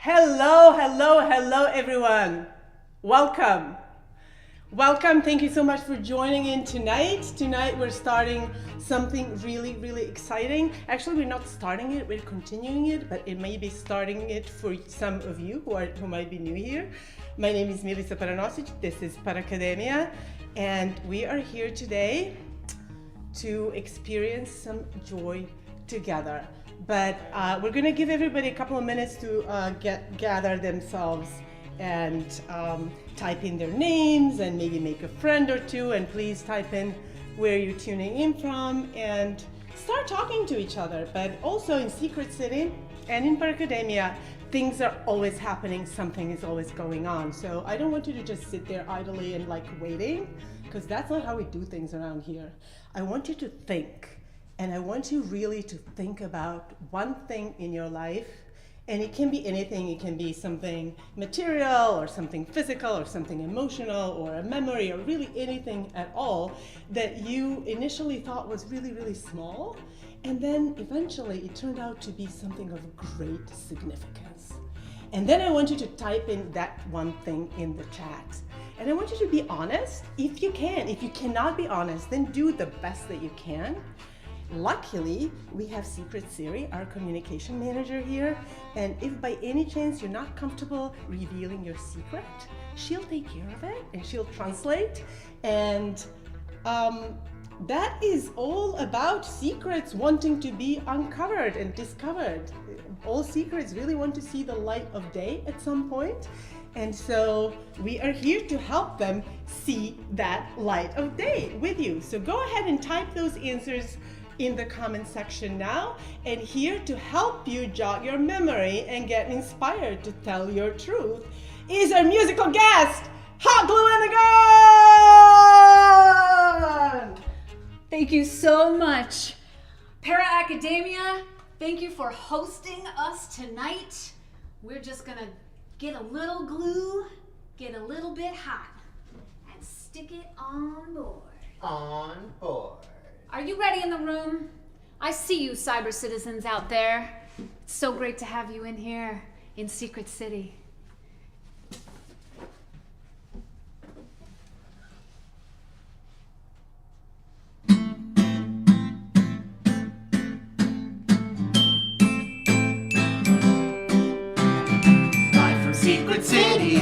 Hello, hello, hello, everyone. Welcome. Welcome. Thank you so much for joining in tonight. Tonight we're starting something really, really exciting. Actually, we're not starting it, we're continuing it, but it may be starting it for some of you who might be new here. My name is Milica Paranosic. This is Paracademia, and we are here today to experience some joy together. But we're going to give everybody a couple of minutes to gather themselves and type in their names and maybe make a friend or two, and please type in where you're tuning in from and start talking to each other. But also in Secret City and in Paracademia, things are always happening, something is always going on. So I don't want you to just sit there idly and like waiting, because that's not how we do things around here. I want you to think. And I want you really to think about one thing in your life, and it can be anything. It can be something material or something physical or something emotional or a memory or really anything at all that you initially thought was really, really small. And then eventually it turned out to be something of great significance. And then I want you to type in that one thing in the chat. And I want you to be honest if you can. If you cannot be honest, then do the best that you can. Luckily, we have Secret Siri, our communication manager here, and if by any chance you're not comfortable revealing your secret, she'll take care of it and she'll translate. And that is all about secrets wanting to be uncovered and discovered. All secrets really want to see the light of day at some point. And so we are here to help them see that light of day with you. So go ahead and type those answers in the comment section now, and here to help you jog your memory and get inspired to tell your truth is our musical guest, Hot Glue in the Gun! Thank you so much. Para Academia, thank you for hosting us tonight. We're just gonna get a little glue, get a little bit hot, and stick it on board. On board. Are you ready in the room? I see you, cyber citizens out there. It's so great to have you in here in Secret City. Live from Secret City.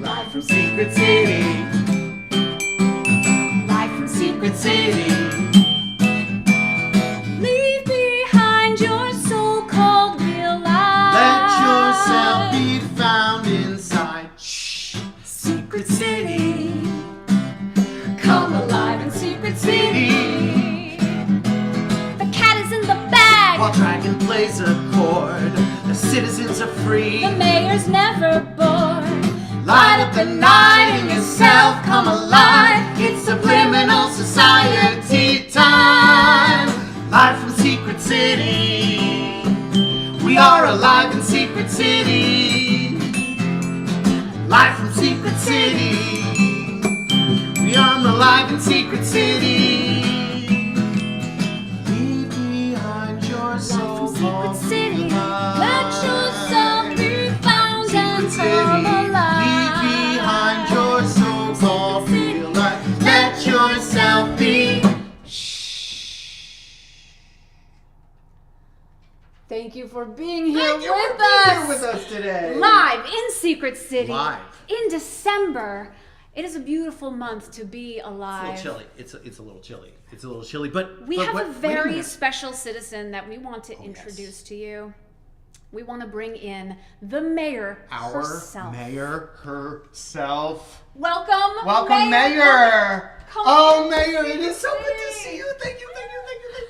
Live from Secret City. Secret City. Leave behind your so-called real life. Let yourself be found inside. Shh. Secret City. Come alive in Secret City. The cat is in the bag. While Dragon plays a chord, the citizens are free. The mayor's never bored. Light up the night in yourself, come alive. It's subliminal society time. Live from Secret City. We are alive in Secret City. Live from Secret City. We are alive in Secret City. Leave behind your soul. Secret City. Let yourself be found and come alive. Yourself be. Thank you for being here Thank you with for being us. here with us today. Live in Secret City. Live. In December. It is a beautiful month to be It's a alive. little chilly. It's a little chilly. It's a little chilly, but We but have what- a wait very minute. special citizen that we want to yes. introduce to you. We want to bring in the mayor Our herself. mayor herself. Welcome, Welcome, Mayor. Come Oh, in. Mayor, it is so good to see you. Thank you for being with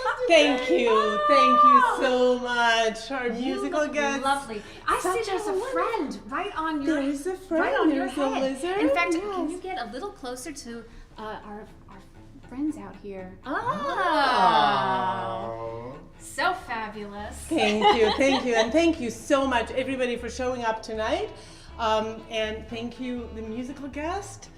us today. Thank you so much, our musical look guest. lovely. I see Such there's a a friend right on your There's a friend, right on your there's a head. lizard, In fact, yes. can you get a little closer to our friends out here? Oh, Oh. so fabulous. Thank you, and thank you so much, everybody, for showing up tonight. And thank you, the musical guest,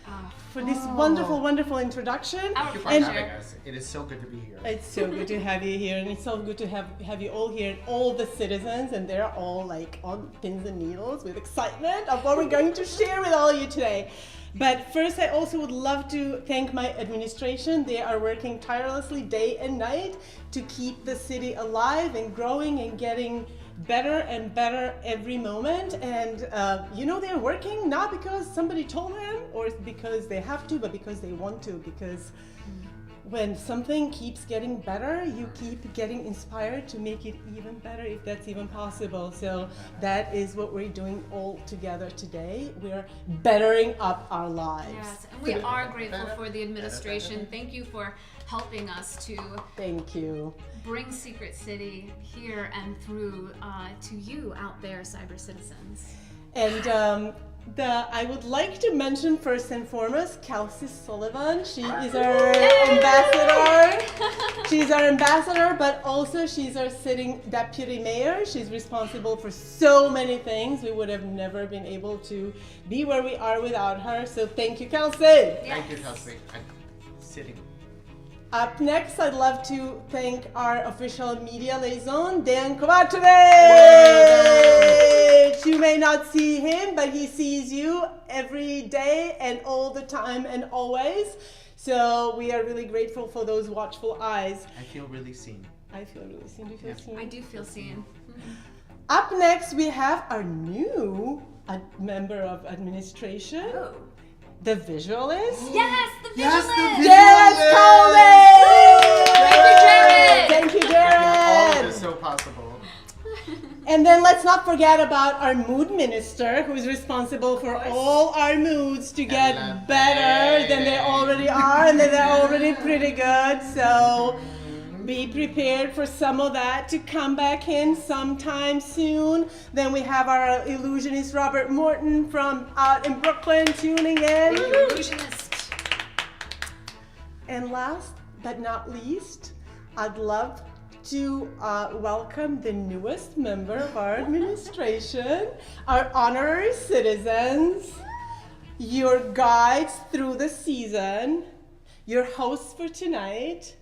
for this Oh. wonderful, wonderful introduction. Our Thank you for And- having us. It is so good to be here. It's so good to have you here, and it's so good to have you all here, and all the citizens, and they're all like on pins and needles with excitement of what we're going to share with all of you today. But first, I also would love to thank my administration. They are working tirelessly day and night to keep the city alive and growing and getting better and better every moment. And they're working not because somebody told them or because they have to, but because they want to. Because when something keeps getting better, you keep getting inspired to make it even better, if that's even possible. So that is what we're doing all together today. We're bettering up our lives. Yes, and we are grateful for the administration. Thank you for helping us to Thank you. bring Secret City here and through to you out there, cyber citizens. And I would like to mention first and foremost Kelsey Sullivan. She is our ambassador. She's our ambassador, but also she's our sitting deputy mayor. She's responsible for so many things. We would have never been able to be where we are without her. So thank you, Kelsey. Thank you, Kelsey. I'm sitting. Up next, I'd love to thank our official media liaison, Dan Kovacevic. You may not see him, but he sees you every day and all the time and always. So we are really grateful for those watchful eyes. I feel really seen. I feel really seen. Do you feel Yeah. seen? I do feel seen. Up next, we have our new member of administration, Oh. the visualist. Yes, the Yes, the visualist! visualist! Jared Cowley! Thank you, Jared! Thank you, All of Jared! this so possible. And then let's not forget about our mood minister, who is responsible for all our moods to get Elevate. better than they already are, and then they're already pretty good. So be prepared for some of that to come back in sometime soon. Then we have our illusionist Robert Morton from out in Brooklyn tuning in. Illusionist. And last but not least, I'd love to welcome the newest member of our administration, our honorary citizens, your guides through the season, your hosts for tonight,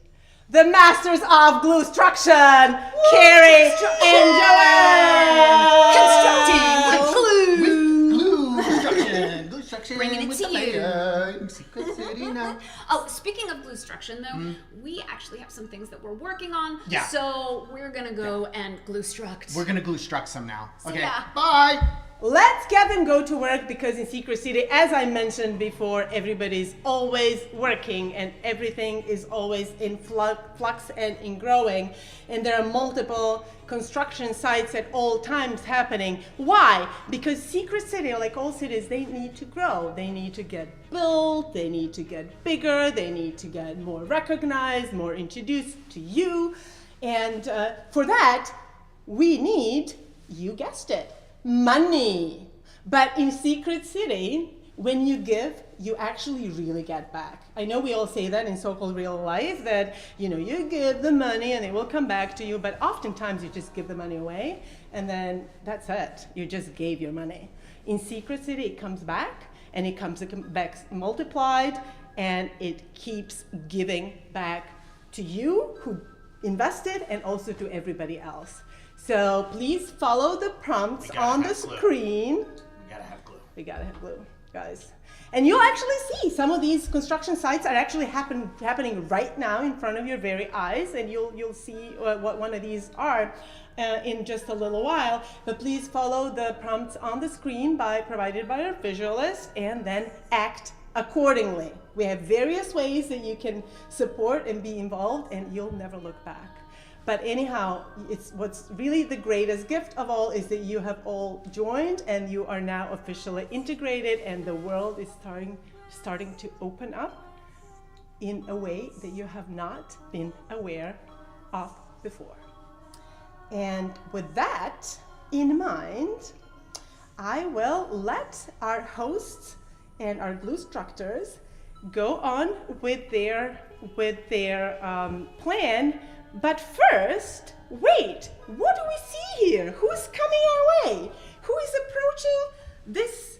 the masters of Gluestruction, Carrie and Joanne! Constructing with glue. Glue construction. Bringing it with to the you. fire in Secret City now. Oh, speaking of Gluestruction, though, we actually have some things that we're working on. Yeah. So we're gonna go and Gluestruct. We're gonna glue struck some now. Okay. yeah. Bye. Let's get them go to work, because in Secret City, as I mentioned before, everybody's always working and everything is always in flux and in growing. And there are multiple construction sites at all times happening. Why? Because Secret City, like all cities, they need to grow. They need to get built, they need to get bigger, they need to get more recognized, more introduced to you. And for that, we need, you guessed it, money. But in Secret City, when you give, you actually really get back. I know we all say that in so-called real life, that you give the money and it will come back to you, but oftentimes you just give the money away and then that's it. You just gave your money. In Secret City, it comes back, and it comes back multiplied, and it keeps giving back to you who invested and also to everybody else. So please follow the prompts on the screen. We gotta have glue. We gotta have glue, guys. And you'll actually see some of these construction sites are actually happening right now in front of your very eyes, and you'll see what one of these are in just a little while. But please follow the prompts on the screen provided by our visualist, and then act accordingly. We have various ways that you can support and be involved, and you'll never look back. But anyhow, it's what's really the greatest gift of all is that you have all joined and you are now officially integrated, and the world is starting to open up in a way that you have not been aware of before. And with that in mind, I will let our hosts and our Gluestructors go on with their plan. But first, wait, what do we see here? Who's coming our way? Who is approaching this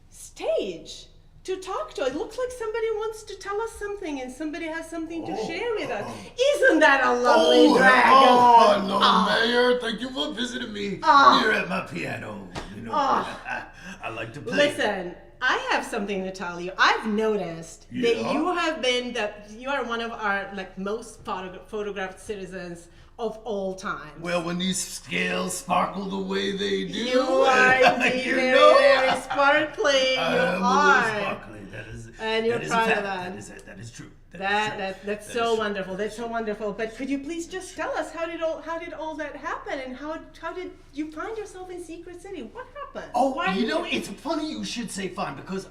stage to talk to. It looks like somebody wants to tell us something and somebody has something to share with us. Isn't that a lovely dragon? Hello, Mayor. Thank you for visiting me here at my piano. You know, I like to play. Listen, I have something to tell you. I've noticed that you are one of our most photographed citizens of all time. Well, when these scales sparkle the way they do, You are indeed very sparkly. I'm You a little are. sparkly. That is, And you're that is proud a of fact. that. That is true. That's so true. wonderful. That's so wonderful. But could you please just tell us how did all that happen, and how did you find yourself in Secret City? What happened? Oh, Why are you know, it's funny you should say fine, because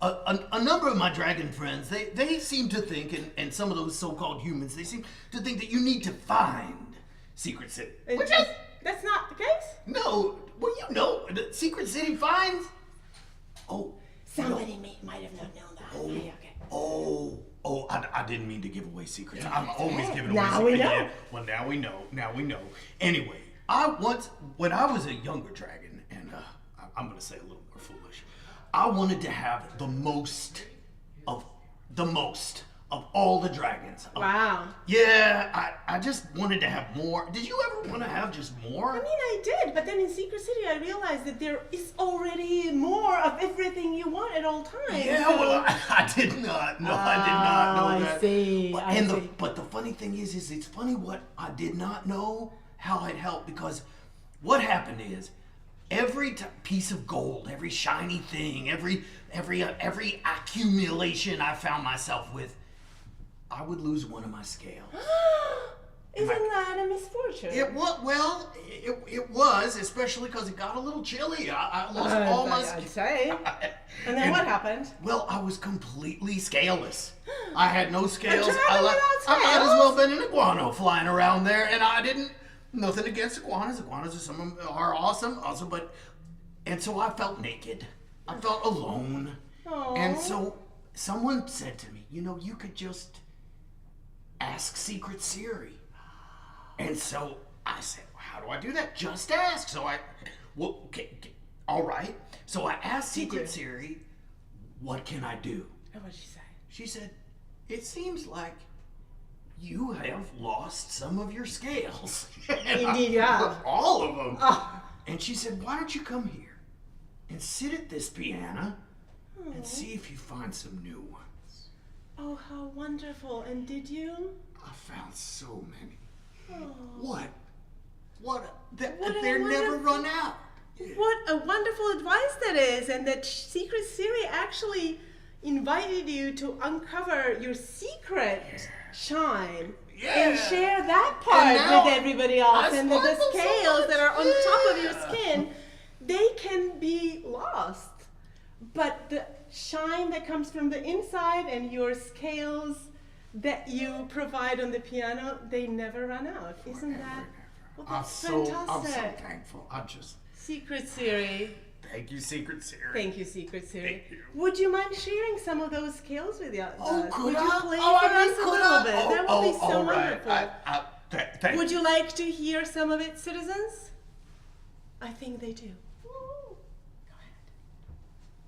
a number of my dragon friends, they seem to think, and some of those so-called humans, they seem to think that you need to find Secret City. That's not the case. No, well, you know, the Secret City finds. Oh, Somebody might have not known that. Okay. I didn't mean to give away secrets. I'm always giving away Now we secrets. know. Yeah, well, now we know. Anyway, when I was a younger dragon, and I'm going to say a little more foolish, I wanted to have the most of all the dragons. Wow. Yeah, I just wanted to have more. Did you ever want to have just more? I mean, I did, but then in Secret City, I realized that there is already more of everything you want at all times. Yeah, so- well, I did not know. I did not know I that. see, But, I see. But the funny thing is it's funny what I did not know how I'd help, because what happened is every piece of gold, every shiny thing, every accumulation I found myself with, I would lose one of my scales. Isn't that a misfortune? It was, especially because it got a little chilly. I lost all my I'd say. And then what happened? Well, I was completely scaleless. I had no scales. dragon I without might as scales? well been an iguana flying around there, and I didn't. Nothing against iguanas. Iguanas are awesome, and so I felt naked. I felt alone, and so someone said to me, "You know, you could just ask Secret Siri." And so I said, "How do I do that?" Just ask. So all right. So I asked Secret Siri, "What can I do?" And what'd she say? She said, "It seems like you have lost some of your scales." Indeed you have. All of them. And she said, "Why don't you come here and sit at this piano and see if you find some new ones?" Oh, how wonderful. And did you? I found so many. Oh. They're never run out. What a wonderful advice that is, and that Secret Siri actually invited you to uncover your secret shine and share that part And now with everybody else. I And that the sparkle so scales that are on top of your much. skin, they can be lost. But the shine that comes from the inside and your scales that you provide on the piano, they never run out. Isn't that? Well, that's fantastic. I'm so thankful. Secret Siri. Thank you, Secret Siri. Thank you, Secret Siri. Thank you. Would you mind sharing some of those scales with us? Could Would I? you play Oh, for I mean, us a could little I? bit? That would be so all right. wonderful. Thank Would you like to hear some of it, citizens? I think they do. Go ahead.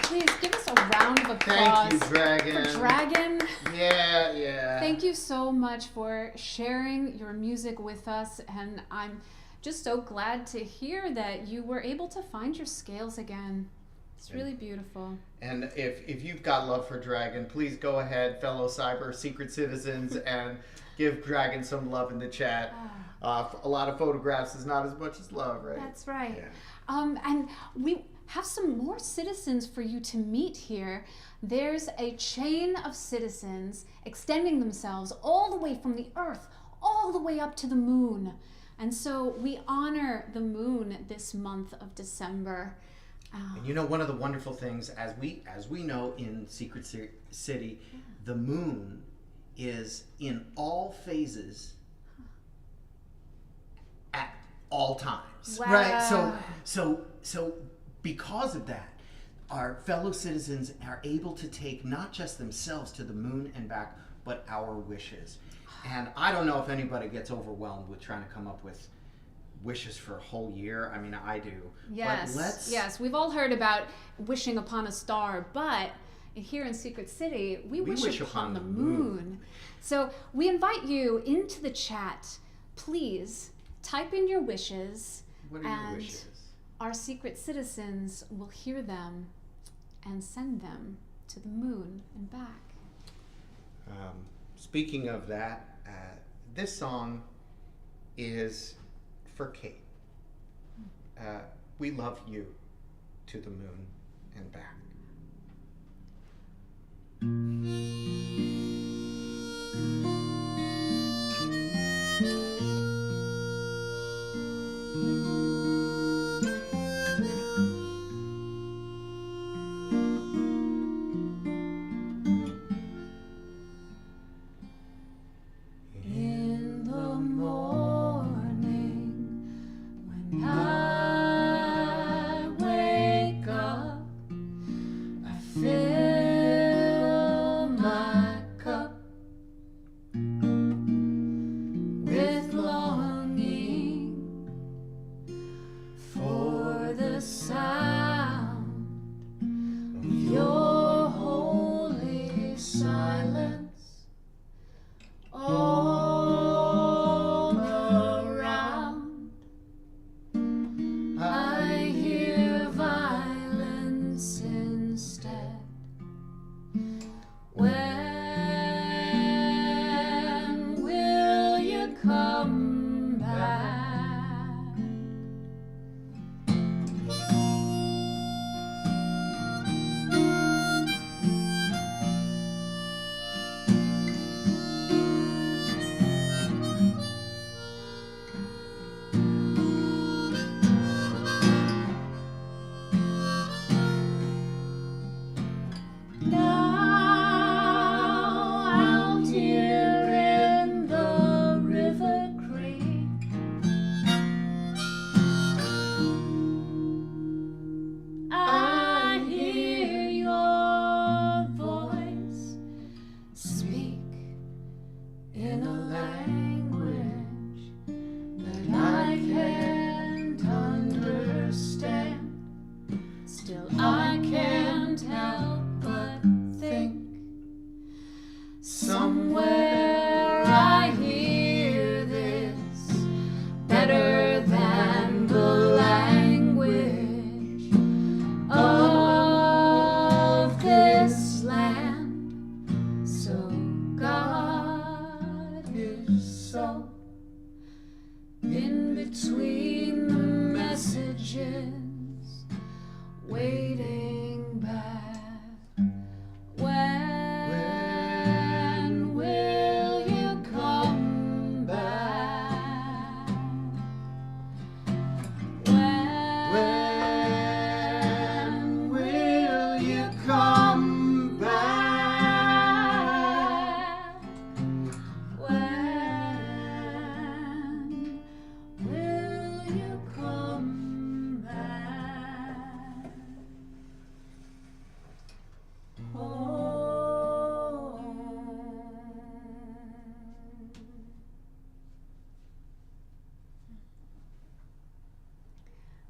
Please give us a round of applause Thank you, Dragon. for Dragon. Yeah. Thank you so much for sharing your music with us, and I'm just so glad to hear that you were able to find your scales again. It's really beautiful. And if you've got love for Dragon, please go ahead, fellow cyber secret citizens, and give Dragon some love in the chat. A lot of photographs is not as much as love, right? That's right. Yeah. And we have some more citizens for you to meet here. There's a chain of citizens extending themselves all the way from the Earth, all the way up to the moon. And so we honor the moon this month of December. And you know, one of the wonderful things, as we know in Secret City, the moon is in all phases at all times, Wow. right? So because of that, our fellow citizens are able to take not just themselves to the moon and back, but our wishes. And I don't know if anybody gets overwhelmed with trying to come up with wishes for a whole year. I mean, I do. Yes, But yes. We've all heard about wishing upon a star, but here in Secret City, we wish upon the moon. So we invite you into the chat. Please type in your wishes. What are your wishes? Our secret citizens will hear them and send them to the moon and back. Speaking of that, this song is for Kate. We love you to the moon and back.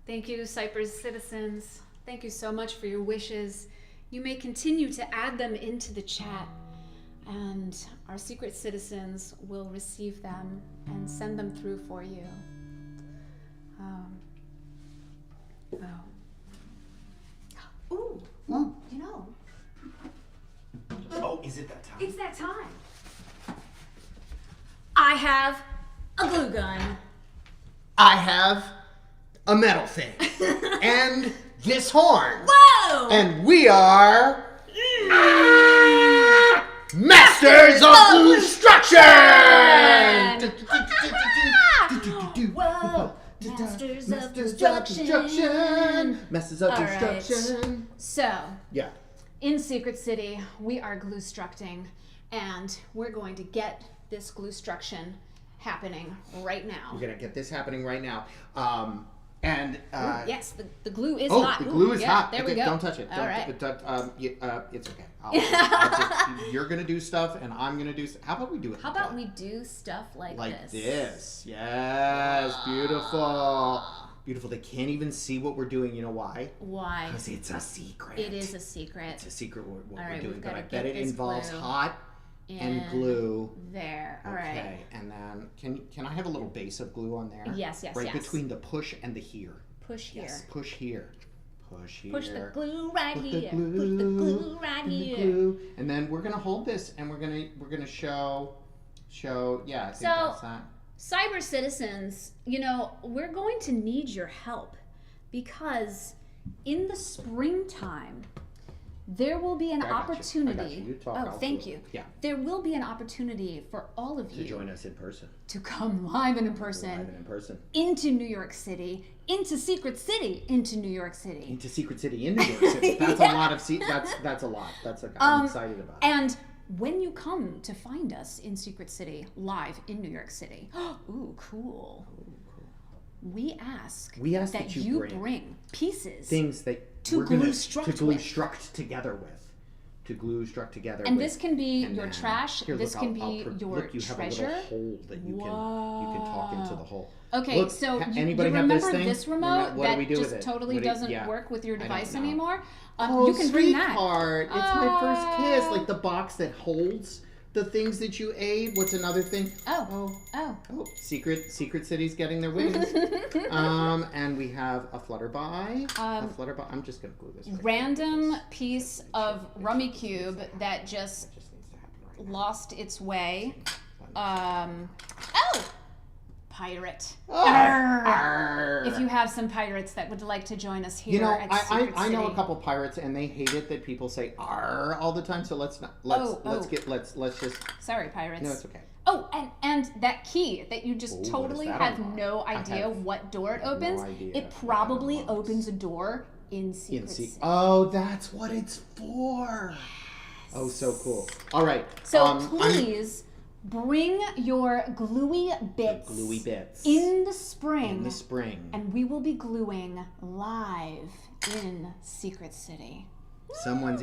Thank you, Cypress citizens. Thank you so much for your wishes. You may continue to add them into the chat, and our secret citizens will receive them and send them through for you. Ooh, Ooh. you know, Oh, is it that time? it's that time. I have a glue gun. I have a metal thing. And this horn. Whoa! And we are Masters of Construction! Whoa! Masters of Construction. Masters of All right. Construction. So, Yeah. in Secret City, we are glue structing, and we're going to get this glue struction happening right now. We're gonna get this happening right now. Yes, the glue is Oh, hot. the glue Ooh, is yeah, hot. There Okay, we go. Don't touch it. All right. It's okay. You're gonna do stuff, and I'm gonna do. How about we do it? How about we do stuff like this? Yes, beautiful, beautiful. They can't even see what we're doing. You know why? Why? Because it's a secret. It is a secret. It's a secret what All we're right, doing, we've but gotta I bet get it this involves glue hot and glue. There. All right. Okay, and then can I have a little base of glue on there? Yes, yes, Right yes. between the push and the here. Push here. Yes, push here. Push here. Push the glue right Put the here. glue, Push the glue right put the here. glue. And then we're gonna hold this, and we're gonna show. Yeah, I think So- that's that. Cyber citizens, you know, we're going to need your help because in the springtime, there will be an I got you. I got opportunity. you. You talk, Oh, I'll thank do it. you. Yeah. There will be an opportunity for all of To you join us in person. to come live and in person Live and in person. into New York City, into Secret City, into New York City. Into Secret City in New York City. That's a lot of that's a lot. I'm excited about it. And when you come to find us in Secret City, live in New York City, ooh, cool. We ask that you bring pieces. Things that To we're gonna glue struct to glue with. struct together with. To glue struct together And with. this can be And your then- trash. Here, This look, can I'll be your look, you have treasure. a little hole that you can talk into the hole. Okay, Look, so you anybody have remember this thing? this remote What do that we do just with it? totally What do you- doesn't yeah. work with your I don't device know. anymore? Oh, You can bring that. sweetheart. It's my first kiss. Like the box that holds the things that you ate. What's another thing? Oh. Oh, Secret City's getting their wings. And we have a Flutterby. A Flutterby. I'm just gonna glue this. Right Random here. piece of Rummy Cube that just That just needs to happen right now. lost its way. Pirate. Arr. If you have some pirates that would like to join us here You know, at Secret I know City. a couple pirates, and they hate it that people say "r" all the time. So let's just. Sorry, pirates. No, it's okay. Oh, and that key that you just Ooh, what totally is that have unlock? no I idea have what door it no opens. idea It what that probably unlocks. opens a door in Secret City. Oh, that's what it's for. Oh, so cool. All right. So please bring your gluey bits. Gluey bits. In the spring. In the spring. And we will be gluing live in Secret City. Someone's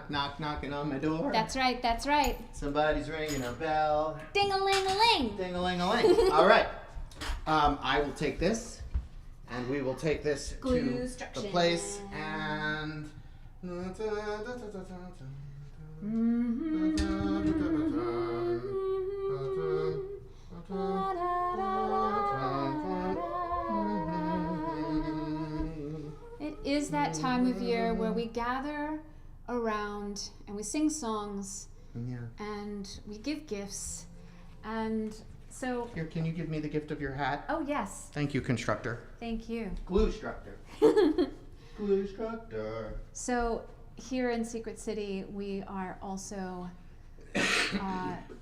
knocking on my door. That's right, that's right. Somebody's ringing a bell. Ding-a-ling-a-ling. Ding-a-ling-a-ling. All right. I will take this, and we will take this Glue to the instructions. place, and. It is that time of year where we gather around and we sing songs Yeah. and we give gifts. And so, Here, can you give me the gift of your hat? oh yes, Thank you, constructor. thank you. Glue structor. Glue structor. So here in Secret City, we are also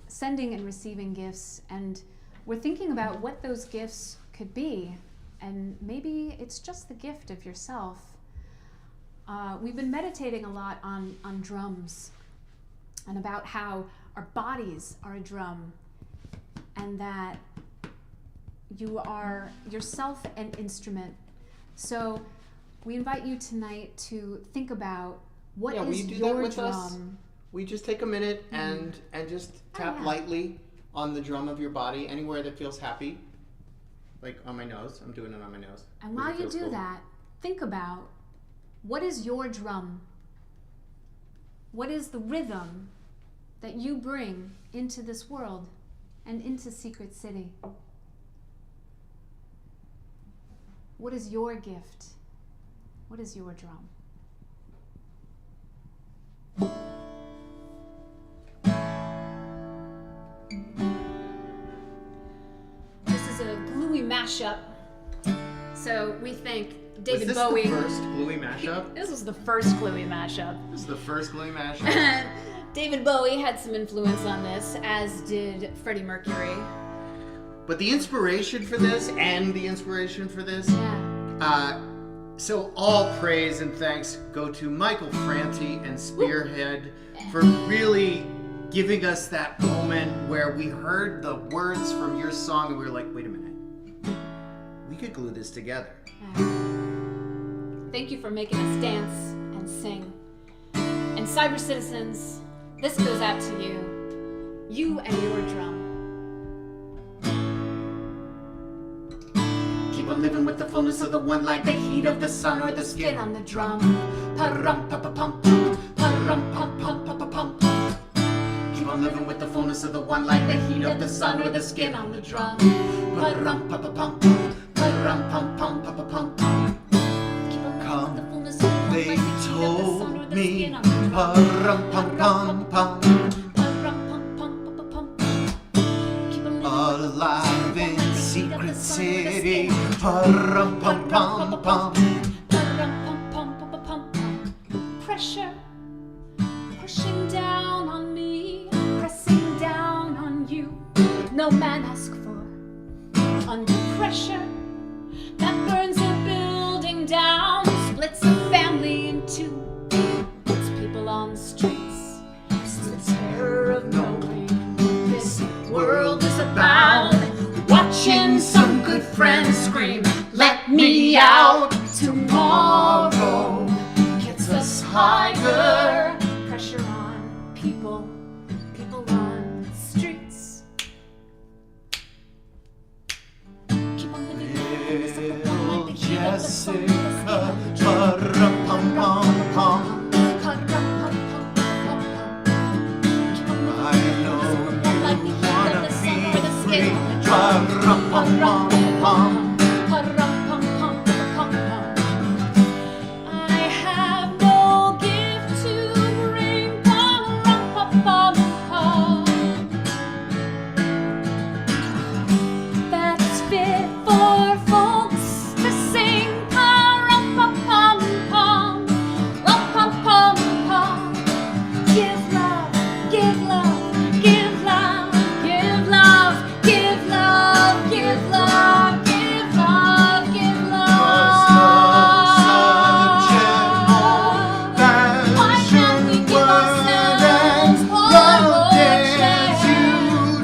sending and receiving gifts, and we're thinking about what those gifts could be, and maybe it's just the gift of yourself. We've been meditating a lot on drums, and about how our bodies are a drum, and that you are yourself an instrument. So we invite you tonight to think about what Yeah, will is you do your that with drum. us? We just take a minute and just tap yeah. lightly on the drum of your body, anywhere that feels happy. Like on my nose. I'm doing it on my nose. And because while it you feels do cool. that, think about what is your drum? What is the rhythm that you bring into this world and into Secret City? What is your gift? What is your drum? This is a gluey mashup. So we think David Was this Bowie. the first Bluey mashup? This was the first gluey mashup. This is the first Bluey mashup. And David Bowie had some influence on this, as did Freddie Mercury. But the inspiration for this and the inspiration for this, Yeah. so all praise and thanks go to Michael Franti and Spearhead for really giving us that moment where we heard the words from your song and we were like, wait a minute, we could glue this together. Thank you for making us dance and sing. And Cyber Citizens, this goes out to you. You and your drum. Keep on living with the fullness of the one, like the heat of the sun or the skin on the drum. Pa-rum, pa-pa-pum, pa-rum, pum, pum, pa-pa-pum. Keep on living with the fullness of the one, like the heat of the sun or the skin on the drum. Pa-rum, pa-pa-pum, pa-rum, pum, pum, pa-pa-pum. Come, they told me, pa-rum, pum, pum, pum. Alive in Secret City, pa-rum, pum, pum, pum. Pressure pushing down on me, pressing down on you. No man asked for. Under pressure that burns a building down, splits a family in two, puts people on the streets. It's the terror of knowing this world is about. Watching some good friends scream, let me out. Tomorrow gets us higher. Pressure on people, people on the streets. Keep on living with the Little Jessica, pa-rum, pum, pum, pum. I know you wanna be free, pa-rum, pum, pum, pum. I have no gift to bring. That's fit for folks to sing. Give love, give love, give love, give love, give love, give love, give love, give love. Why can't we give ourselves Love dares you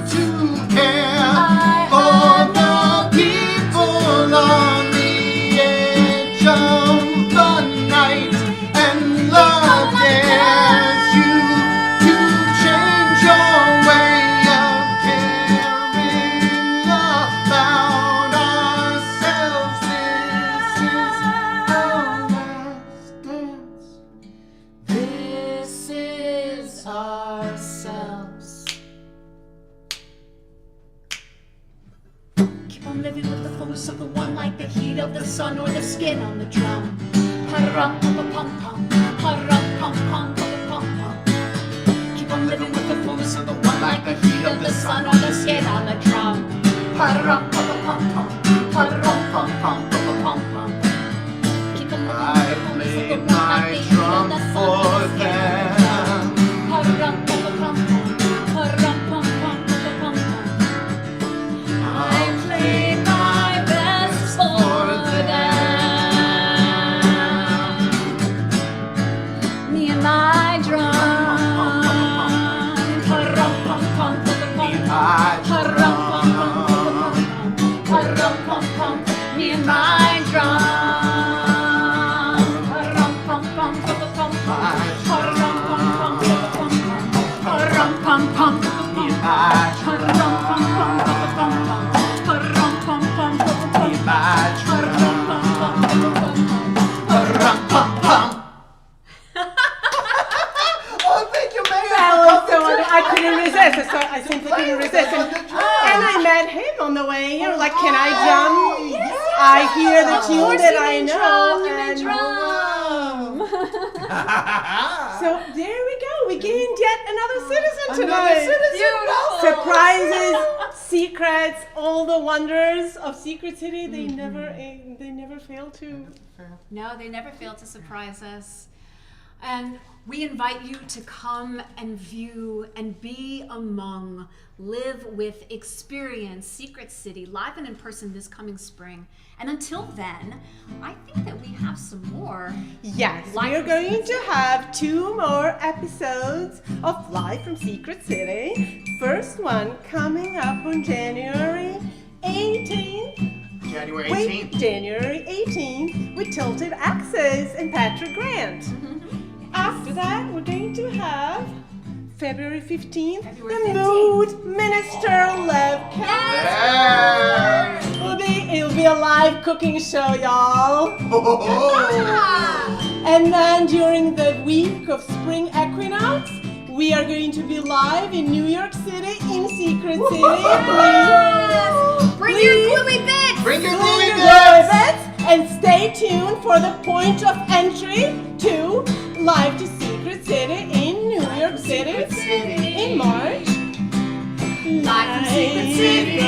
to care for the people on the edge of the night, and love dares you to change your way of caring about ourselves. This is our last dance. This is ourselves. Keep on living with the fullness of the one, like the heat of the sun or the skin on the drum. Pa-rum, pa-pa-pum-pum, pa-rum, pum-pum, pa-pa-pum-pum. Keep on living with the fullness of the one, like the heat of the sun or the skin on the drum. Pa-rum, pa-pa-pum-pum, pa-rum, pum-pum, pa-pa-pum-pum. Keep on living with the fullness of the one, like the heat of the sun or the skin on the drum. Pa-rum, pa-pa-pum-pum, pa-rum, pum-pum, pa-pa-pum-pum. I played my best for them. Me and my drum. Pa-rum, pum-pum, pa-pa-pum. Pa-rum, pum-pum, pa-pa-pum. Pa-rum, pum-pum. Me and my drum. Pa-rum, pum-pum, pa-pa-pum. Pa-rum, pum-pum, pa-pa-pum. Pa-rum, pum-pum, Me and my drum, pa-rum, pum, pum. Oh, thank you, Mayor. That was so I couldn't resist. So I simply couldn't resist. And I met him on the way. You know, like, can I jump? I hear the tune that I know. You may drum. So there we go. we gained yet another citizen tonight. Another citizen. Beautiful. Surprises, secrets, all the wonders of Secret City. They never fail to. No, they never fail to surprise us. And we invite you to come and view and be among, live with, experience Secret City live and in person this coming spring. And until then, I think that we have some more. Yes, Live we are from going Secret to have 2 more episodes of Live from Secret City. First one coming up on January 18th. January Wait, 18th. January 18th with Tilted Axes and Patrick Grant. After that, we're going to have February 15th, February the 15th. Mood Minister Lev Cat. Yeah. It'll be a live cooking show, y'all. Oh. And then during the week of spring equinox, we are going to be live in New York City in Secret City. Yes. Bring your Please. gluey bits. Bring your Bring gluey your bits. bits and stay tuned for the point of entry to Live to Secret City in New York City Secret City. in March. Live from Secret City.